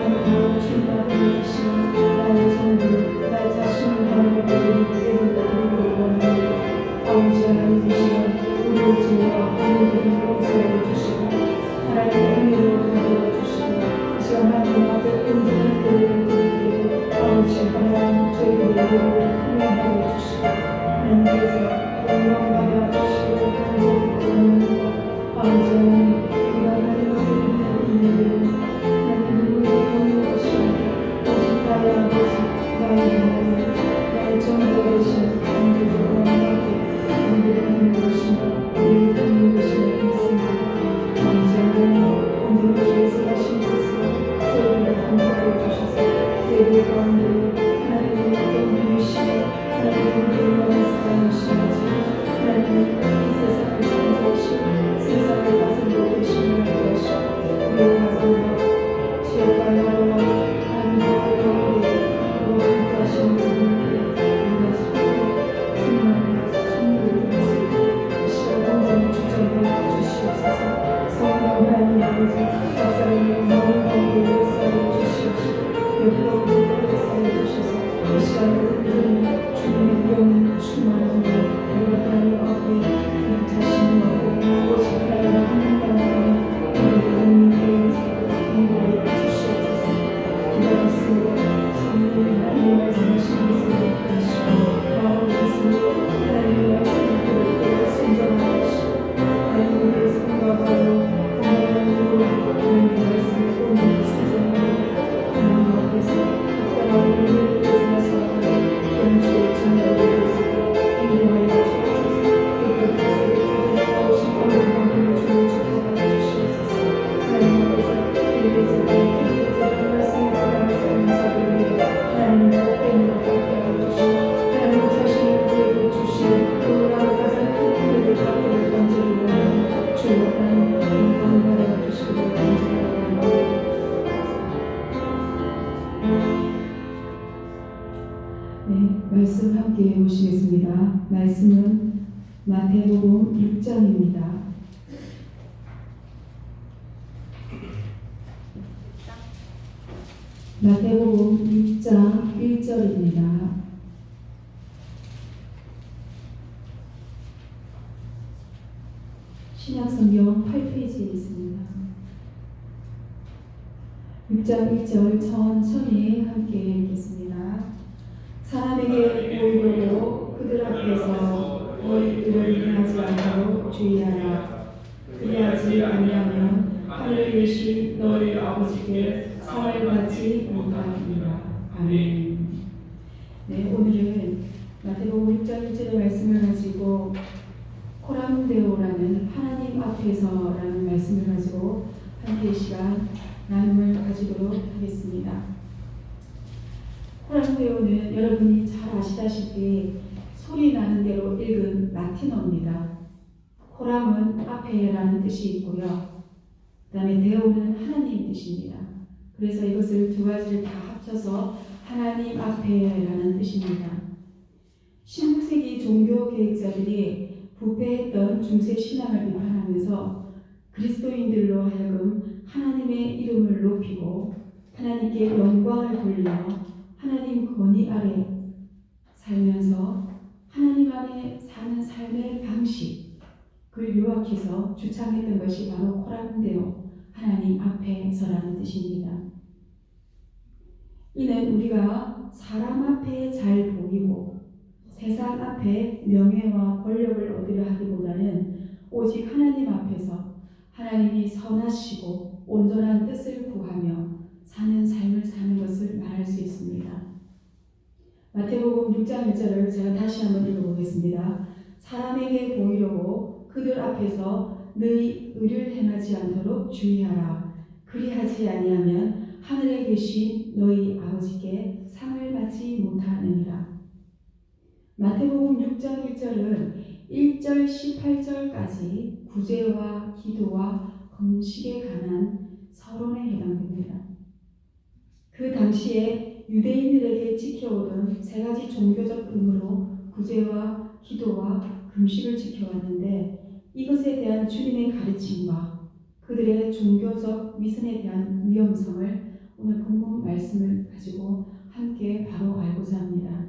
하나님 주님의 계신 나의 전부 나 자신을 하나님의 내게 원하니 아버지 하나님 되시는 우리의 죄와 우리의 용서해 주시고 하나님의 은혜를 가져다 주시고 이 시간 하나님 앞에 온전한 예배를 드리기에 아버지 하나님 저희의 예배를 훈련하여 주시고 하나님께서 영광 받아 주시고 감사드리고 아버지 하나님 우리가 하나님 앞에 있는 예배를 하나님 누구의 본인 것이며 오직 나의 아버지 나의 하나님 나의 정죄 되신 강제적으로 하나님께 우리를 믿는 것이며 우리를 믿는 것이며 믿습니다. 아버지 하나님 언제나 주에서 하신 것으로 저희를 감사하여 주셔서 예배 가운데 하나님의 어떤 유시며 하나님의 우리를 원하는 사랑하시는지 하나님의 이 세상을 창조하시고 세상을 다스리고 계시는 것이 우리의 가정과 지역과 나라와 하나님의 가운데 우리와 함께 하시는 분들께 우리가 참으로 충만하여 드리면서 이 시간 온전히 주장해 주시옵소서. 성령 하나님 아버지 박사님의 마음 가운데 역사해 주시옵시고 역사에 역사해 주셔서 이 시간 온전히 주님의 영이 충만한 우리가 하나님 앞에 우리 자신을 하고 오직 하나님 하나님과 우리의 영의 역사를 공부하여 주시옵소서. 기도하겠습니다. 성령님 하나님의 말씀하신 것을 기억하시고 마음을 했으므로 하나님의 말씀을 들을 순종하시고 하나님의 손과 발로 하나님의 말씀을 듣는 순종하고 하나님 앞에서 특별한 은혜를 베풀어서 그런 주의 찬양을 드리고 인도하여 주옵소서. 특별히 세계적인 나오신 모든 방법을 주의 축복하여 주시옵소서. 하나님 앞에서 예배제가 말씀을 전하는 자들에게 하나님의 복된 것을 베어주시고 하나님 자신을 우리에게 주시고 또 나를 가장 큰 은혜를 받기를 간절히 원하는 주여 하나님 영광 받아주시기를 간절히 원합니다. 네, 말씀 함께 보시겠습니다. 말씀은 마태복음 6장입니다. 마태복음 6장 1절입니다. 신약성경 8페이지에 있습니다. 6장 1절 천천히 함께 읽겠습니다. 사람에게 보이려고 그들 앞에서 너희들을 행하지 않도록 주의하라. 그리하지 아니하면 하늘에 계신 너희 아버지께 상을 받지 못하리라. 아멘. 네, 오늘은 마태복음 6장 1절의 말씀을 가지고 코람데오라는 하나님 앞에서라는 말씀을 가지고 함께 이 시간 나눔을 가지도록 하겠습니다. 코람데오는 여러분이 잘 아시다시피 소리 나는 대로 읽은 라틴어입니다. 코람은 앞에라는 뜻이 있고요. 그 다음에 데오는 하나님 뜻입니다. 그래서 이것을 두 가지를 다 합쳐서 하나님 앞에라는 뜻입니다. 19세기 종교 계획자들이 부패했던 중세 신앙을 비판하면서 그리스도인들로 하여금 하나님의 이름을 높이고 하나님께 영광을 돌리며 하나님 권위 아래 살면서 하나님 안에 사는 삶의 방식을 요약해서 주창했던 것이 바로 코람데오, 하나님 앞에서라는 뜻입니다. 이는 우리가 사람 앞에 잘 보이고 세상 앞에 명예와 권력을 얻으려 하기보다는 오직 하나님 앞에서 하나님이 선하시고 온전한 뜻을 구하며 사는 삶을 사는 것을 말할 수 있습니다. 마태복음 6장 1절을 제가 다시 한번 읽어보겠습니다. 사람에게 보이려고 그들 앞에서 너희 의를 행하지 않도록 주의하라. 그리하지 아니하면 하늘에 계신 너희 아버지께 상을 받지 못하느니라. 마태복음 6장 1절은 1절 18절까지 구제와 기도와 금식에 관한 서론에 해당됩니다. 그 당시에 유대인들에게 지켜오던 세 가지 종교적 의무로 구제와 기도와 금식을 지켜왔는데 이것에 대한 주님의 가르침과 그들의 종교적 위선에 대한 위험성을 오늘 본문 말씀을 가지고 함께 바로 알고자 합니다.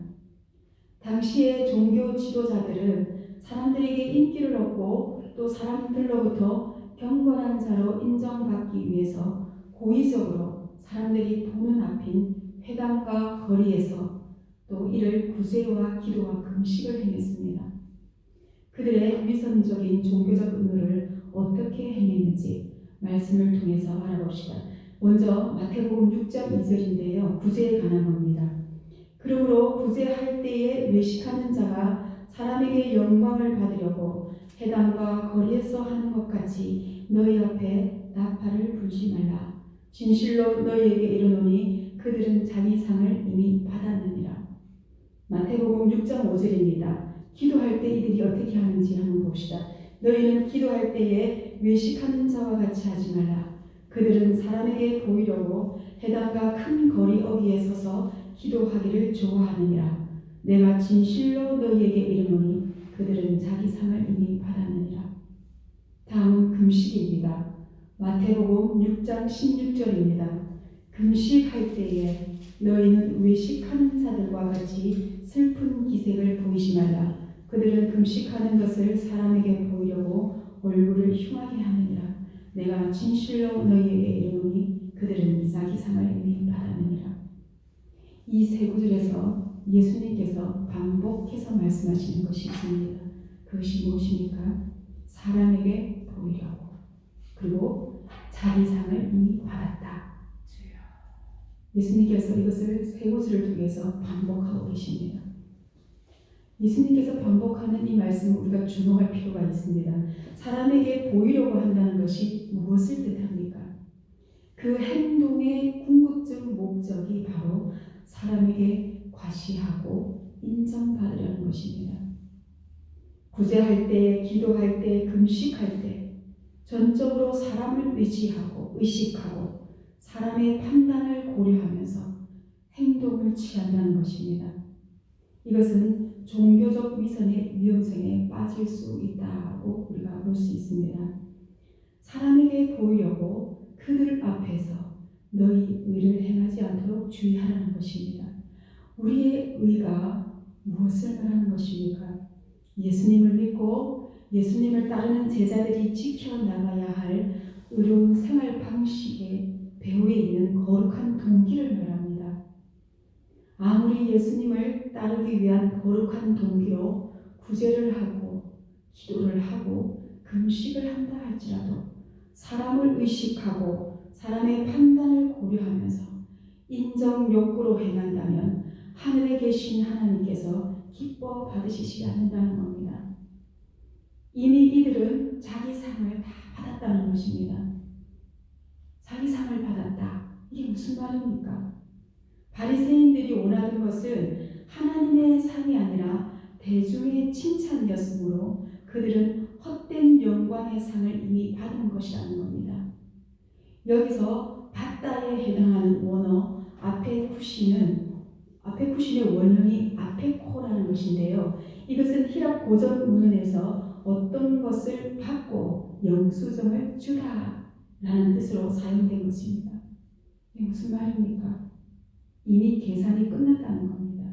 당시의 종교 지도자들은 사람들에게 인기를 얻고 또 사람들로부터 경건한 자로 인정받기 위해서 고의적으로 사람들이 보는 앞인 회당과 거리에서 또 이를 구제와 기도와 금식을 행했습니다. 그들의 위선적인 종교적 의무를 어떻게 행했는지 말씀을 통해서 알아봅시다. 먼저 마태복음 6장 2절인데요. 구제에 관한 겁니다. 그러므로 구제할 때에 외식하는 자가 사람에게 영광을 받으려고 회당과 거리에서 하는 것 같이 너희 앞에 나팔을 불지 말라. 진실로 너희에게 이르노니 그들은 자기 상을 이미 받았느니라. 마태복음 6장 5절입니다. 기도할 때 이들이 어떻게 하는지 한번 봅시다. 너희는 기도할 때에 외식하는 자와 같이 하지 말라. 그들은 사람에게 보이려고 회당과 큰 거리 어귀에 서서 기도하기를 좋아하느니라. 내가 진실로 너희에게 이르노니 그들은 자기 상을 이미 받았느니라. 다음은 금식입니다. 마태복음 6장 16절입니다. 금식할 때에 너희는 외식하는 자들과 같이 슬픈 기색을 보이지 말라. 그들은 금식하는 것을 사람에게 보이려고 얼굴을 흉하게 하느니라. 내가 진실로 너희에게 이르노니 그들은 자기 상을 이미 받았느니라. 이 세 구절에서 예수님께서 반복해서 말씀하시는 것이 있습니다. 그것이 무엇입니까? 사람에게 보이려고, 그리고 자기 상을 이미 받았다. 예수님께서 이것을 세 구절을 통해서 반복하고 계십니다. 예수님께서 반복하는 이 말씀을 우리가 주목할 필요가 있습니다. 사람에게 보이려고 한다는 것이 무엇을 뜻합니까? 그 행동의 궁극적 목적이 바로 사람에게 과시하고 인정받으려는 것입니다. 구제할 때, 기도할 때, 금식할 때 전적으로 사람을 의식하고 사람의 판단을 고려하면서 행동을 취한다는 것입니다. 이것은 종교적 위선의 위험성에 빠질 수 있다고 우리가 볼 수 있습니다. 사람에게 보이려고 그들 앞에서 너희 의를 행하지 않도록 주의하라는 것입니다. 우리의 의가 무엇을 말하는 것입니까? 예수님을 믿고 예수님을 따르는 제자들이 지켜나가야 할 의로운 생활 방식의 배후에 있는 거룩한 동기를 말합니다. 아무리 예수님을 따르기 위한 거룩한 동기로 구제를 하고 기도를 하고 금식을 한다 할지라도 사람을 의식하고 사람의 판단을 고려하면서 인정 욕구로 행한다면 하늘에 계신 하나님께서 기뻐 받으시지 않는다는 겁니다. 이미 이들은 자기 상을 다 받았다는 것입니다. 자기 상을 받았다. 이게 무슨 말입니까? 바리새인들이 원하던 것은 하나님의 상이 아니라 대중의 칭찬이었으므로 그들은 헛된 영광의 상을 이미 받은 것이라는 겁니다. 여기서 받다에 해당하는 원어 아페쿠신의 원형이 아페코라는 것인데요. 이것은 히랍 고전 문헌에서 어떤 것을 받고 영수증을 주다라는 뜻으로 사용된 것입니다. 이게 무슨 말입니까? 이미 계산이 끝났다는 겁니다.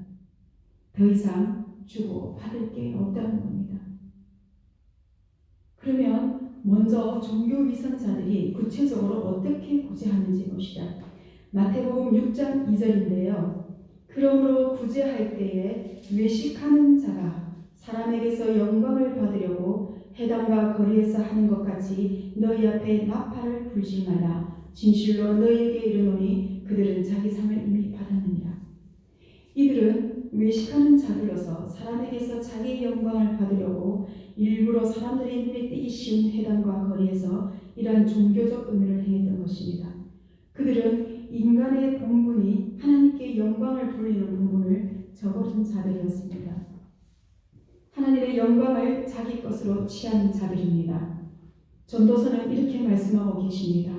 더 이상 주고 받을 게 없다는 겁니다. 그러면 먼저 종교 위선자들이 구체적으로 어떻게 구제하는지 봅시다. 마태복음 6장 2절인데요. 그러므로 구제할 때에 외식하는 자가 사람에게서 영광을 받으려고 회당과 거리에서 하는 것 같이 너희 앞에 나팔을 불지 말라. 진실로 너희에게 이르노니 그들은 자기 상을 이미 받았느니라. 이들은 외식하는 자들로서 사람에게서 자기의 영광을 받으려고 일부러 사람들의 눈에 띄기 쉬운 회당과 거리에서 이러한 종교적 의미를 행했던 것입니다. 그들은 인간의 본분이 하나님께 영광을 돌리는 본분을 저버린 자들이었습니다. 하나님의 영광을 자기 것으로 취한 자들입니다. 전도서는 이렇게 말씀하고 계십니다.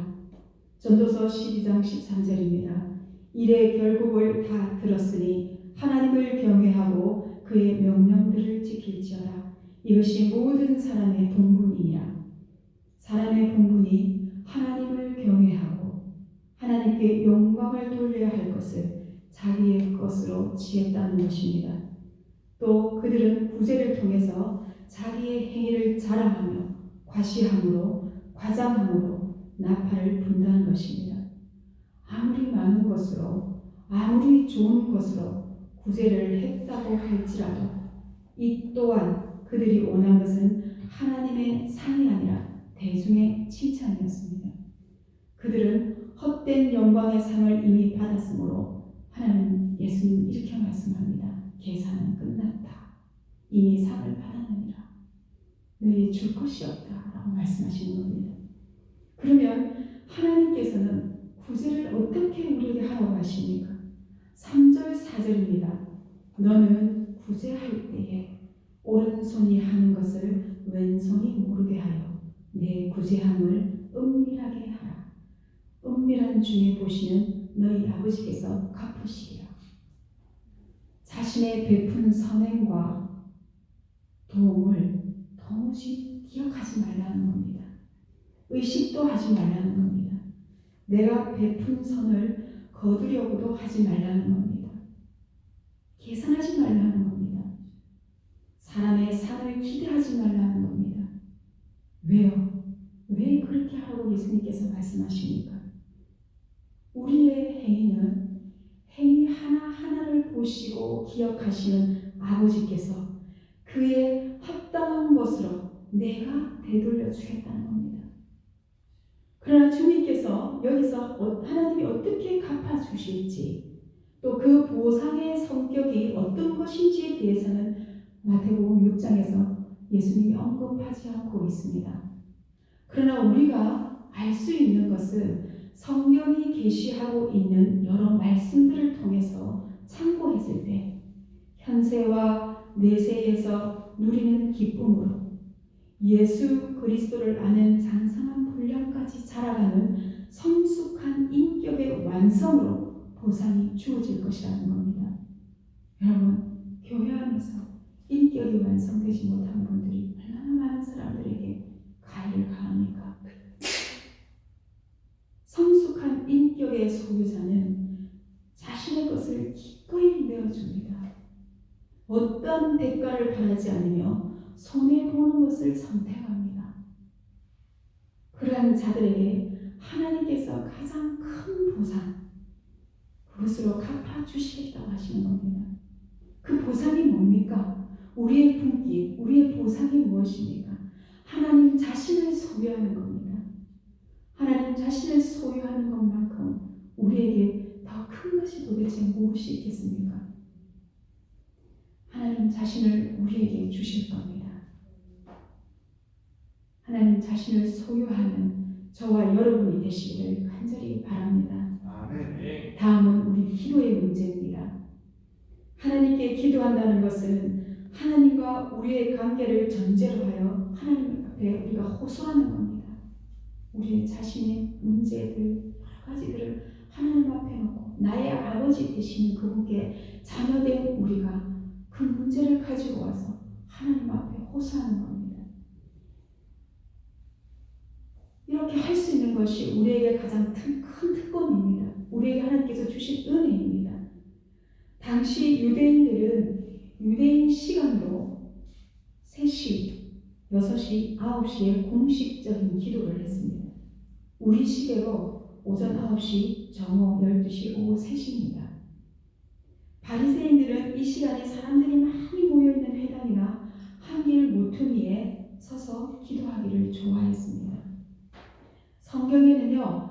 전도서 12장 13절입니다. 이래 결국을 다 들었으니 하나님을 경외하고 그의 명령들을 지킬지어다. 이것이 모든 사람의 본분이니라. 사람의 본분이 하나님을 경외하고 하나님께 영광을 돌려야 할 것을 자기의 것으로 취했다는 것입니다. 또 그들은 구제를 통해서 자기의 행위를 자랑하며 과시함으로 과장함으로 나팔을 분다는 것입니다. 아무리 많은 것으로 아무리 좋은 것으로 구제를 했다고 할지라도 이 또한 그들이 원한 것은 하나님의 상이 아니라 대중의 칭찬이었습니다. 그들은 헛된 영광의 상을 이미 받았으므로 하나님 예수님 이렇게 말씀합니다. 계산은 끝났다. 이미 상을 받았느니라. 너희 줄 것이 없다 라고 말씀하시는 겁니다. 그러면 하나님께서는 구제를 어떻게 우리에게 하라고 하십니까? 3절 4절입니다. 너는 구제할 때에 오른손이 하는 것을 왼손이 모르게 하여 내 구제함을 은밀하게 하라. 은밀한 중에 보시는 너희 아버지께서 갚으시리라. 자신의 베푼 선행과 도움을 도무지 기억하지 말라는 겁니다. 의식도 하지 말라는 겁니다. 내가 베푼 선을 거두려고도 하지 말라는 겁니다. 계산하지 말라는 겁니다. 사람의 상을 기대하지 말라는 겁니다. 왜요? 왜 그렇게 하라고 예수님께서 말씀하십니까? 우리의 행위는 행위 하나하나를 보시고 기억하시는 아버지께서 그의 합당한 것으로 내가 되돌려 주겠다는 겁니다. 그러나 주님께서 여기서 하나님이 어떻게 갚아주실지 또 그 보상의 성격이 어떤 것인지에 대해서는 마태복음 6장에서 예수님이 언급하지 않고 있습니다. 그러나 우리가 알 수 있는 것은 성경이 계시하고 있는 여러 말씀들을 통해서 참고했을 때 현세와 내세에서 누리는 기쁨으로 예수 그리스도를 아는 장성한 분량까지 자라가는 성숙한 인격의 완성으로 보상이 주어질 것이라는 겁니다. 여러분, 교회 안에서 인격이 완성되지 못한 분들이 얼마나 많은 사람들에게 가해를 가합니까? 성숙한 인격의 소유자는 자신의 것을 기꺼이 내어줍니다. 어떤 대가를 바라지 않으며 손해보는 것을 선택합니다. 그러한 자들에게 하나님께서 가장 큰 보상, 그것으로 갚아주시겠다고 하시는 겁니다. 그 보상이 뭡니까? 우리의 분기, 우리의 보상이 무엇입니까? 하나님 자신을 소유하는 겁니다. 하나님 자신을 소유하는 것만큼 우리에게 더 큰 것이 도대체 무엇이 있겠습니까? 하나님 자신을 우리에게 주실 겁니다. 하나님 자신을 소유하는 저와 여러분이 되시기를 간절히 바랍니다. 아멘. 다음은 우리 기도의 문제입니다. 하나님께 기도한다는 것은 하나님과 우리의 관계를 전제로 하여 하나님 앞에 우리가 호소하는 겁니다. 우리 자신의 문제들, 여러 가지들을 하나님 앞에 놓고 나의 아버지 되시는 그분께 자녀된 우리가 그 문제를 가지고 와서 하나님 앞에 호소하는 겁니다. 이렇게 할 수 있는 것이 우리에게 가장 큰 특권입니다. 우리에게 하나님께서 주신 은혜입니다. 당시 유대인들은 유대인 시간으로 3시, 6시, 9시에 공식적인 기도를 했습니다. 우리 시계로 오전 9시, 정오 12시, 오후 3시입니다. 바리새인들은 이 시간에 사람들이 많이 모여있는 회당이나 한길 모퉁이에 서서 기도하기를 좋아했습니다. 성경에는요,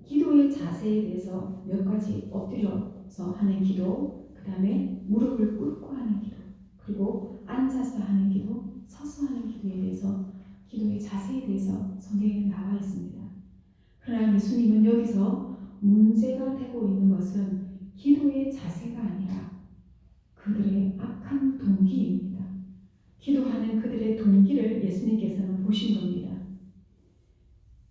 기도의 자세에 대해서 몇 가지 엎드려서 하는 기도, 그 다음에 무릎을 꿇고 하는 기도, 그리고 앉아서 하는 기도, 서서 하는 기도에 대해서 기도의 자세에 대해서 성경에 나와 있습니다. 그러나 예수님은 여기서 문제가 되고 있는 것은 기도의 자세가 아니라 그들의 악한 동기입니다. 기도하는 그들의 동기를 예수님께서는 보신 겁니다.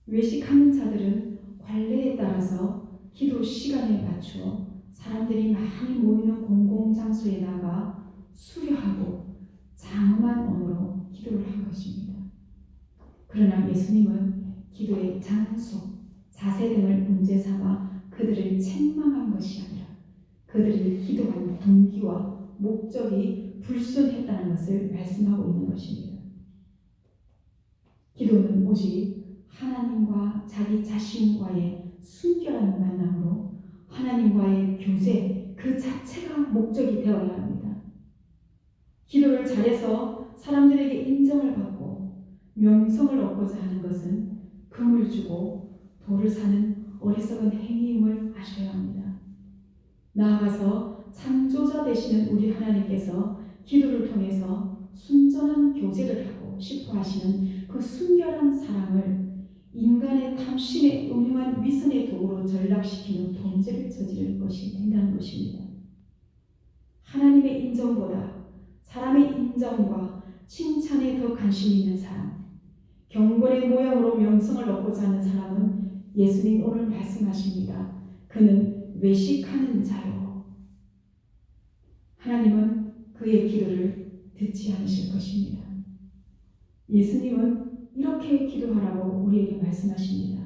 외식하는 자들은 관례에 따라서 기도 시간에 맞추어 사람들이 많이 모이는 공공장소에 나가 수려하고 장엄한 언어로 기도를 한 것입니다. 그러나 예수님은 기도의 장소, 자세 등을 문제 삼아 그들을 책망한 것이 아니라 그들이 기도한 동기와 목적이 불순했다는 것을 말씀하고 있는 것입니다. 기도는 오직 하나님과 자기 자신과의 순결한 만남으로 하나님과의 교제 그 자체가 목적이 되어야 합니다. 기도를 잘해서 사람들에게 인정을 받고 명성을 얻고자 하는 것은 금을 주고 돌을 사는 어리석은 행위임을 아셔야 합니다. 나아가서 창조자 되시는 우리 하나님께서 기도를 통해서 순전한 교제를 하고 싶어 하시는 그 순결한 사랑을 인간의 탐심에 음흉한 위선의 도구로 전락시키는 범죄를 저지를 것이 된다는 것입니다. 하나님의 인정보다 사람의 인정과 칭찬에 더 관심 있는 사람, 경건의 모양으로 명성을 얻고자 하는 사람은 예수님 오늘 말씀하십니다. 그는 외식하는 자요. 하나님은 그의 기도를 듣지 않으실 것입니다. 예수님은 이렇게 기도하라고 우리에게 말씀하십니다.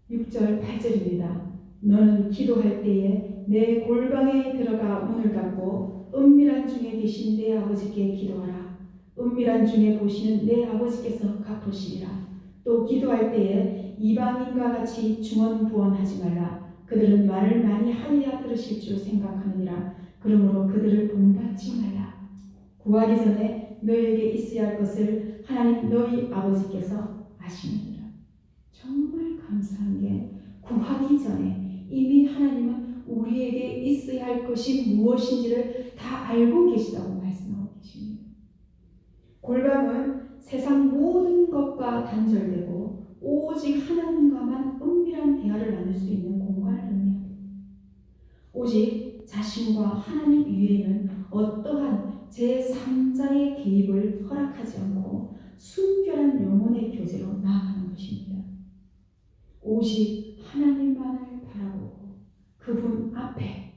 6절 8절입니다. 너는 기도할 때에 내 골방에 들어가 문을 닫고 은밀한 중에 계신 내 아버지께 기도하라. 은밀한 중에 보시는 내 아버지께서 갚으시리라. 또 기도할 때에 이방인과 같이 중언부언하지 말라. 그들은 말을 많이 하여야 들으실 줄 생각하느니라. 그러므로 그들을 본받지 말라. 구하기 전에 너에게 있어야 할 것을 하나님 너희 아버지께서 아시느니라. 정말 감사한 게 구하기 전에 이미 하나님은 우리에게 있어야 할 것이 무엇인지를 다 알고 계시다고 말씀하고 계십니다. 골방은 세상 모든 것과 단절되고 오직 하나님과만 은밀한 대화를 나눌 수 있는 공간을 의미합니다. 오직 자신과 하나님 위에는 어떠한 제3자의 개입을 허락하지 않고 순결한 영혼의 교제로 나아가는 것입니다. 오직 하나님만을 바라보고 그분 앞에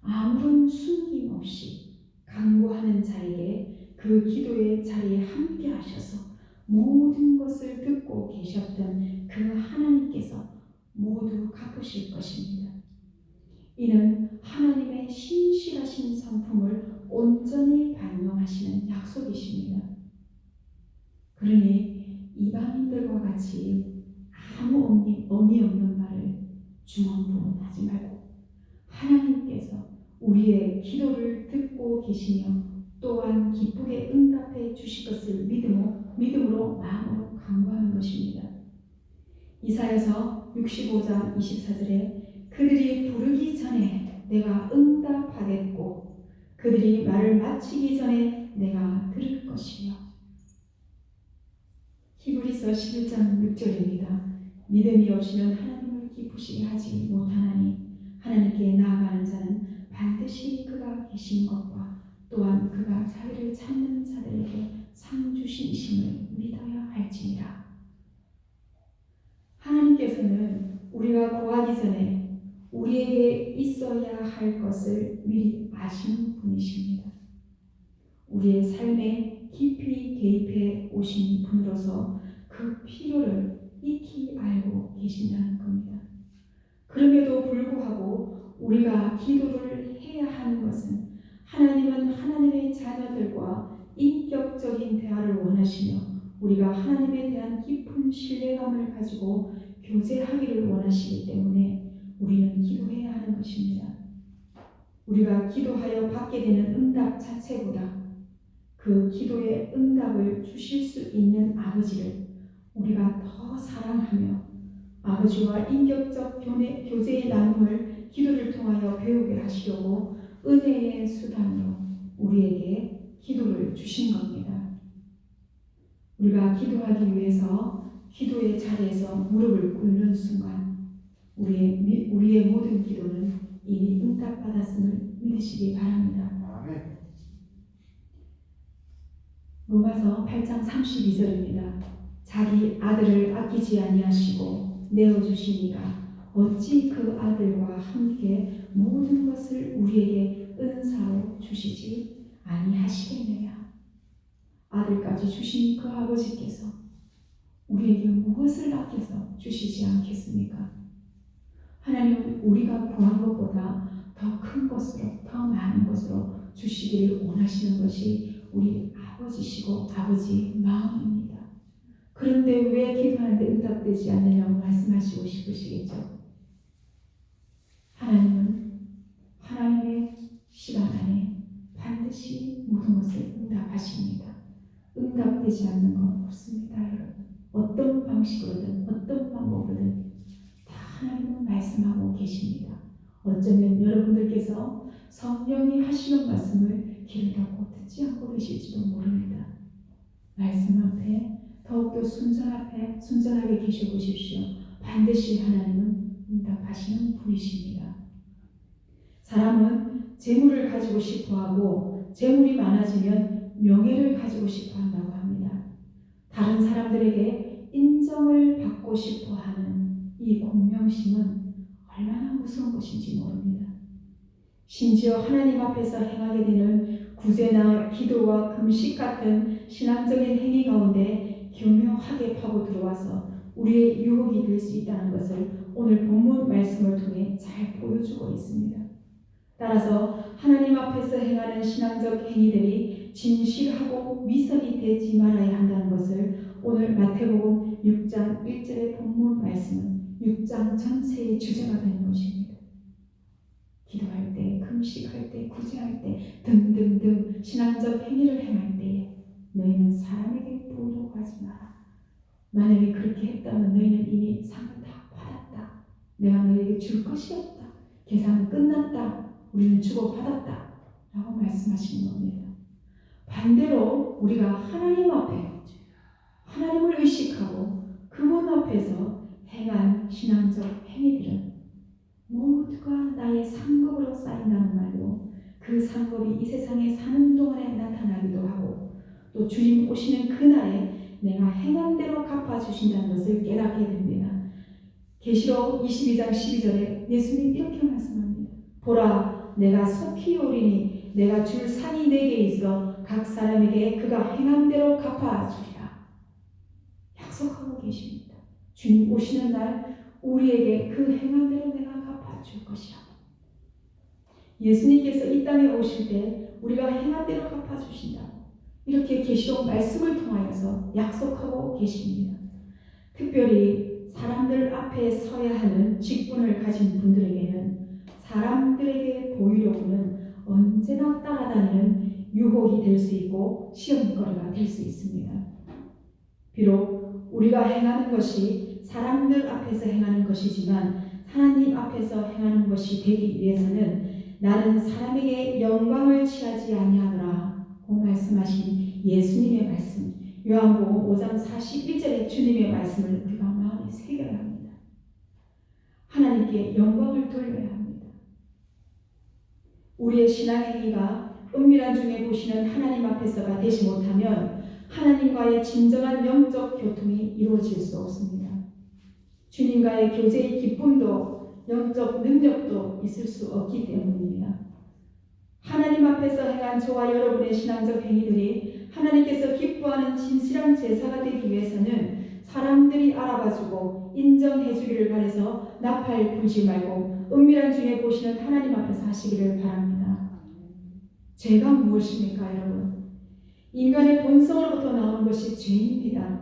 아무런 숨김 없이 간구하는 자에게 그 기도의 자리에 함께 하셔서 모든 것을 듣고 계셨던 그 하나님께서 모두 갚으실 것입니다. 이는 하나님의 신실하신 성품을 온전히 반영하시는 약속이십니다. 그러니 이방인들과 같이 아무 의미 없는 말을 중언부언하지 말고 하나님께서 우리의 기도를 듣고 계시며 또한 기쁘게 응답해 주실 것을 믿음으로 마음으로 간구하는 것입니다. 이사야서 65장 24절에 그들이 부르기 전에 내가 응답하겠고 그들이 말을 마치기 전에 내가 들을 것이며 히브리서 11장 6절입니다. 믿음이 없이는 하나님을 기쁘시게 하지 못하나니 하나님께 나아가는 자는 반드시 그가 계신 것과 또한 그가 자기를 찾는 자들에게 상 주시심을 믿어야 할지니라. 하나님께서는 우리가 구하기 전에 우리에게 있어야 할 것을 미리 아시는 분이십니다. 우리의 삶에 깊이 개입해 오신 분으로서 그 필요를 익히 알고 계신다는 겁니다. 그럼에도 불구하고 우리가 기도를 해야 하는 것은 하나님은 하나님의 자녀들과 인격적인 대화를 원하시며 우리가 하나님에 대한 깊은 신뢰감을 가지고 교제하기를 원하시기 때문에 우리는 기도해야 하는 것입니다. 우리가 기도하여 받게 되는 응답 자체보다 그 기도의 응답을 주실 수 있는 아버지를 우리가 더 사랑하며 아버지와 인격적 교제의 나눔을 기도를 통하여 배우게 하시려고 은혜의 수단으로 우리에게 기도를 주신 겁니다. 우리가 기도하기 위해서 기도의 자리에서 무릎을 꿇는 순간 우리의 모든 기도는 이미 응답받았음을 믿으시기 바랍니다. 아멘. 로마서 8장 32절입니다. 자기 아들을 아끼지 아니하시고 내어주시니가 어찌 그 아들과 함께 모든 것을 우리에게 은사로 주시지 아니하시겠느냐. 아들까지 주신 그 아버지께서 우리에게 무엇을 아껴서 주시지 않겠습니까? 하나님은 우리가 구한 것보다 더 큰 것으로, 더 많은 것으로 주시기를 원하시는 것이 우리 아버지시고 아버지의 마음입니다. 그런데 왜 기도하는데 응답되지 않느냐고 말씀하시고 싶으시겠죠? 하나님은 하나님의 시간 안에 반드시 모든 것을 응답하십니다. 응답되지 않는 건 없습니다, 여러분. 어떤 방식으로든 어떤 방법으로든 다 하나님은 말씀하고 계십니다. 어쩌면 여러분들께서 성령이 하시는 말씀을 귀를 닫고 듣지 않고 계실지도 모릅니다. 말씀 앞에 더욱더 순전하게 계셔보십시오. 반드시 하나님은 응답하시는 분이십니다. 사람은 재물을 가지고 싶어하고 재물이 많아지면 명예를 가지고 싶어한다고 합니다. 다른 사람들에게 인정을 받고 싶어하는 이 공명심은 얼마나 무서운 것인지 모릅니다. 심지어 하나님 앞에서 행하게 되는 구제나 기도와 금식 같은 신앙적인 행위 가운데 교묘하게 파고 들어와서 우리의 유혹이 될 수 있다는 것을 오늘 본문 말씀을 통해 잘 보여주고 있습니다. 따라서 하나님 앞에서 행하는 신앙적 행위들이 진실하고 위선이 되지 말아야 한다는 것을 오늘 마태복음 6장 1절의 본문 말씀은 6장 전체의 주제가 되는 것입니다. 기도할 때, 금식할 때, 구제할 때 등등등 신앙적 행위를 행할 때에 너희는 사람에게 보도하지 마라. 만약에 그렇게 했다면 너희는 이미 상을 다 받았다. 내가 너희에게 줄 것이 없다. 계산은 끝났다. 우리는 주고받았다. 라고 말씀하시는 겁니다. 반대로 우리가 하나님 앞에 하나님을 의식하고 그분 앞에서 행한 신앙적 행위들은 모두가 나의 상급으로 쌓인다는 말로 그 상급이 이 세상에 사는 동안에 나타나기도 하고 또 주님 오시는 그날에 내가 행한 대로 갚아주신다는 것을 깨닫게 됩니다. 계시록 22장 12절에 예수님 이렇게 말씀합니다. 보라 내가 속히 오리니 내가 줄 상이 내게 있어 각 사람에게 그가 행한 대로 갚아주리라. 약속하고 계십니다. 주님 오시는 날 우리에게 그 행한 대로 내가 갚아줄 것이라. 예수님께서 이 땅에 오실 때 우리가 행한 대로 갚아주신다. 이렇게 계시록 말씀을 통하여서 약속하고 계십니다. 특별히 사람들 앞에 서야 하는 직분을 가진 분들에게는 사람들에게 보이려고는 언제나 따라다니는 유혹이 될 수 있고 시험거리가 될 수 있습니다. 비록 우리가 행하는 것이 사람들 앞에서 행하는 것이지만 하나님 앞에서 행하는 것이 되기 위해서는 나는 사람에게 영광을 취하지 아니하노라 고 말씀하신 예수님의 말씀, 요한복음 5장 41절의 주님의 말씀을 우리가 마음에 새겨야 합니다. 하나님께 영광을 돌려야 합니다. 우리의 신앙행위가 은밀한 중에 보시는 하나님 앞에서가 되지 못하면 하나님과의 진정한 영적 교통이 이루어질 수 없습니다. 주님과의 교제의 기쁨도 영적 능력도 있을 수 없기 때문입니다. 하나님 앞에서 행한 저와 여러분의 신앙적 행위들이 하나님께서 기뻐하는 진실한 제사가 되기 위해서는 사람들이 알아봐주고 인정해주기를 바라서 나팔 불지 말고 은밀한 중에 보시는 하나님 앞에서 하시기를 바랍니다. 죄가 무엇입니까, 여러분? 인간의 본성으로부터 나오는 것이 죄입니다.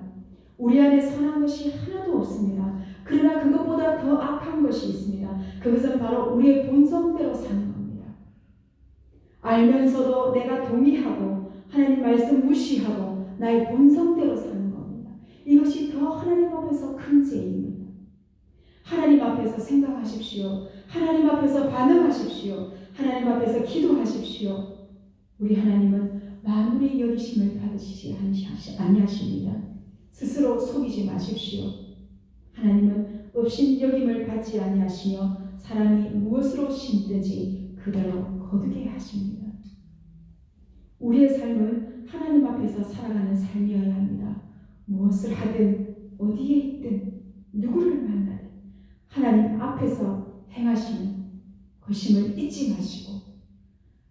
우리 안에 선한 것이 하나도 없습니다. 그러나 그것보다 더 악한 것이 있습니다. 그것은 바로 우리의 본성대로 사는 겁니다. 알면서도 내가 동의하고 하나님 말씀 무시하고 나의 본성대로 사는 겁니다. 이것이 더 하나님 앞에서 큰 죄입니다. 하나님 앞에서 생각하십시오. 하나님 앞에서 반응하십시오. 하나님 앞에서 기도하십시오. 우리 하나님은 만물의 여기심을 받으시지 아니하십니다. 스스로 속이지 마십시오. 하나님은 없인 여김을 받지 아니하시며 사람이 무엇으로 심든지 그대로 거두게 하십니다. 우리의 삶은 하나님 앞에서 살아가는 삶이어야 합니다. 무엇을 하든 어디에 있든 누구를 만나든 하나님 앞에서 행하시는 것임을 잊지 마시고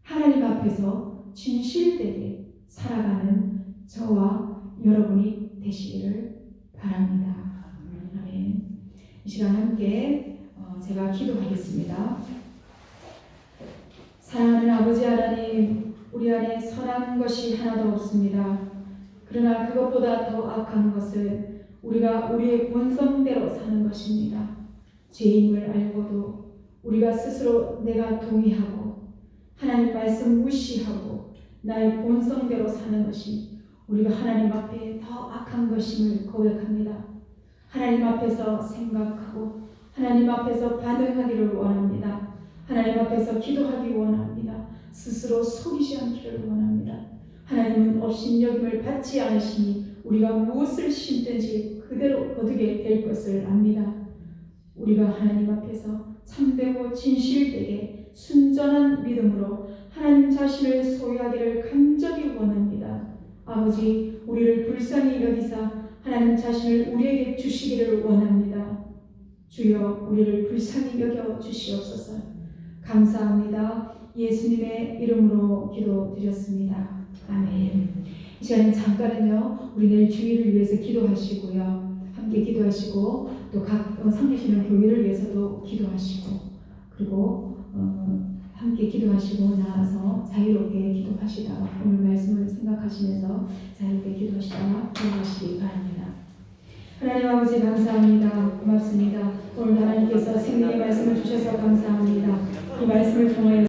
하나님 앞에서 진실되게 살아가는 저와 여러분이 되시기를 바랍니다. 아멘. 이 시간 함께 제가 기도하겠습니다. 사랑하는 아버지 하나님, 우리 안에 선한 것이 하나도 없습니다. 그러나 그것보다 더 악한 것은 우리가 우리의 본성대로 사는 것입니다. 죄임을 알고도 우리가 스스로 내가 동의하고 하나님 말씀 무시하고 나의 본성대로 사는 것이 우리가 하나님 앞에 더 악한 것임을 고백합니다. 하나님 앞에서 생각하고 하나님 앞에서 반응하기를 원합니다. 하나님 앞에서 기도하기 원합니다. 스스로 속이지 않기를 원합니다. 하나님은 업신여김을 받지 않으시니 우리가 무엇을 심든지 그대로 거두게 될 것을 압니다. 우리가 하나님 앞에서 참되고 진실되게 순전한 믿음으로 하나님 자신을 소유하기를 간절히 원합니다. 아버지, 우리를 불쌍히 여기사 하나님 자신을 우리에게 주시기를 원합니다. 주여, 우리를 불쌍히 여겨 주시옵소서. 감사합니다. 예수님의 이름으로 기도드렸습니다. 아멘. 이 시간에 잠깐은요, 우리 내일 주일을 위해서 기도하시고요, 함께 기도하시고 또 각 섬기시는 교회를 위해서도 기도하시고, 그리고 함께 기도하시고 나와서 자유롭게 기도하시다가 오늘 말씀을 생각하시면서 자유롭게 기도하시다가 기도하시기 바랍니다. 하나님 아버지 감사합니다. 고맙습니다. 오늘 하나님께서 생명의 말씀을 주셔서 감사합니다. 이 말씀을 통하여